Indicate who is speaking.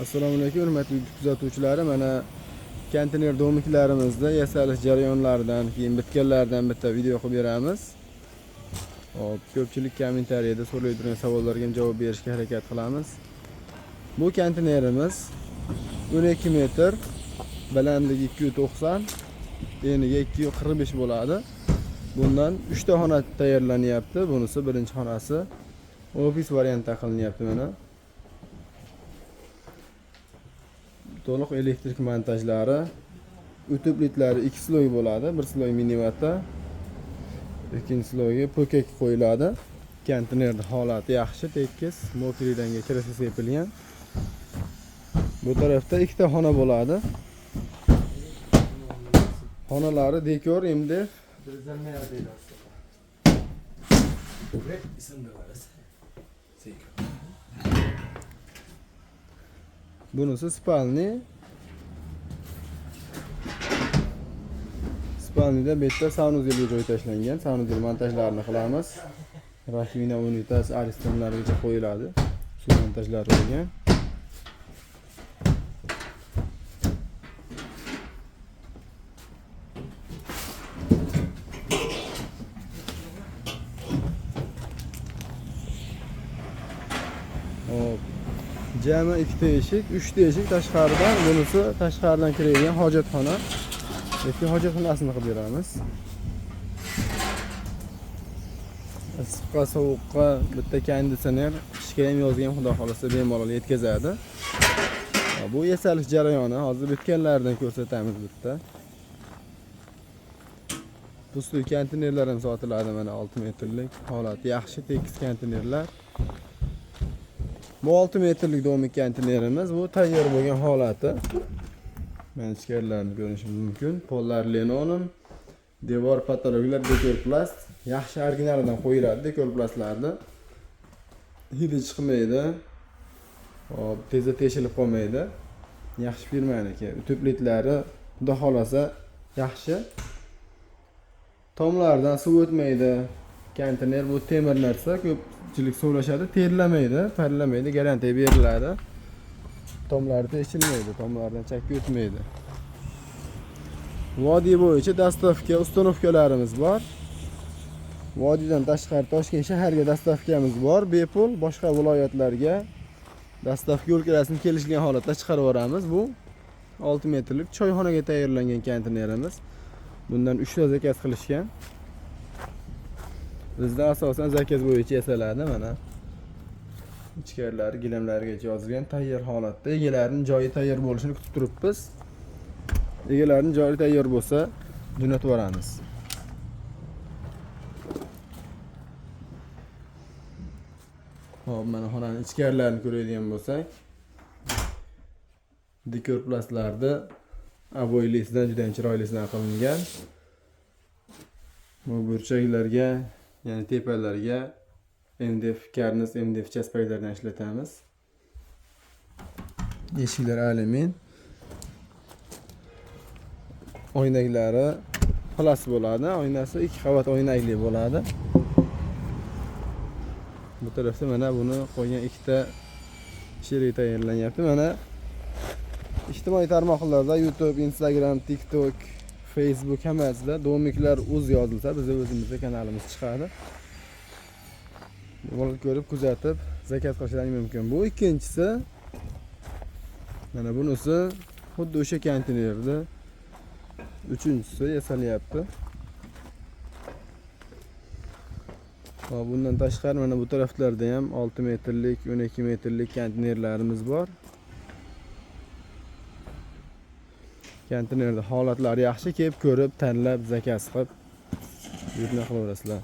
Speaker 1: Assalomu alaykum hurmatli kuzatuvchilar. Mana konteyner do'miklarimizda yasalish jarayonlaridan keyin bitganlardan bitta video qilib beramiz. Hop, ko'pchilik kommentariyada so'raydigan savollarga javob berishga harakat qilamiz. Bu konteynerimiz 12 metr, balandligi 290, eniga 245 bo'ladi. Bundan 3 ta xona tayyorlanyapti. Bunisi birinchi xonasi. Ofis variantda qilinyapti mana. To'liq elektrik montajlari, o'tib litlari 2 sloy bo'ladi. Bir sloy minivatda, ikkinchi sloyga po'kak qo'yiladi. Konteynerning holati yaxshi, tekis, mokriyanga kirasi sepilgan. Bu tarafda ikkita xona bo'ladi. Xonalari dekor endi bunisi spalni. Spalnida bu yerda sanuzelga joy tashlangan. Sanuzel montajlarini qilamiz. Rakvina, unitas, aristonlargacha qo'yiladi. Suv montajlari bo'lgan. Hop. Jami 2 ta eshik, 3 ta eshik tashqaridan, bunisi tashqaridan kiradigan hojatxona. Yoki hojatxonasini qilib beramiz. Issiqqa, sovuqqa bitta konditsioner, qishga ham yozga ham xudo xolasa bemalol yetkazadi. Bu yasalish jarayoni, hozir bitganlardan ko'rsatamiz bitta. Pustli konteynerlar ham sotiladi mana 6 metrlik. Holati yaxshi, tekis konteynerlar. Bu 6 metrlik domik konteynerimiz, bu tayyor bo'lgan holati. Mana ichkarilarini ko'rishingiz mumkin. Pollar linoleum, devor patologlar dekorplast, yaxshi originalidan qo'yiladi dekorplastlarni. Hidi chiqmaydi. Hop, tezda teshilib qolmaydi. Yaxshi firmaniki. O'tib-litlari xudo xolasa yaxshi. Tomlardan suv o'tmaydi. Konteyner bu temir narsa, ko'pchilik so'rashadi, terlamaydi, parlamaydi, garantiya beriladi. Tomlari teshilmaydi, tomlardan chakka o'tmaydi. Vodiy bo'yicha dastavka, ustanovkalarimiz bor. Vodiydan tashqari Toshkent shaharga dastavkamiz bor, bepul. Boshqa viloyatlarga dastavka yo'lkarasini kelishgan holatda chiqarib yuboramiz. Bu 6 metrlik choyxonaga tayyorlangan konteynerimiz. Bundan 3 ta zakaz qilishgan. Bizda asosan zakaz bo'yicha yasaladi mana. Ichkarilari gilamlarigacha yozilgan tayyor holatda. Egalarining joyi tayyor bo'lishini kutib turibmiz. Egalarining joyi tayyor bo'lsa, jo'natib yuboramiz. Hop, mana xonaning ichkarilarini ko'radigan bo'lsak, dekorplastlarda aboylisidan juda chiroylisidan qilingan. Bu burchaklarga, ya'ni tepalarga MDF karniz, MDF chaspaklardan ishlatamiz. Eshiklar alyumin. Oynaklari plas bo'ladi. Oynasi 2 qavat oynakli bo'ladi. Bu tarafda mana buni qo'ygan 2 ta sherik tayyorlanyapti. Mana ijtimoiy tarmoqlarda YouTube, Instagram, TikTok, Facebook hammasida domiklar uz yozilsa, bizning o'zimizning kanalimiz chiqadi. Buni ko'rib, kuzatib, zakaz qilishingiz mumkin. Bu ikkinchisi. Mana bunisi xuddi o'sha konteynerda. Uchinchisi yasalyapti. Va bundan tashqari mana bu taraflarda ham 6 metrlik, 12 metrlik konteynerlarimiz bor. Konteynerda holatlari yaxshi, kelib ko'rib, tanlab zakaz qilib yurtni qilaverasizlar.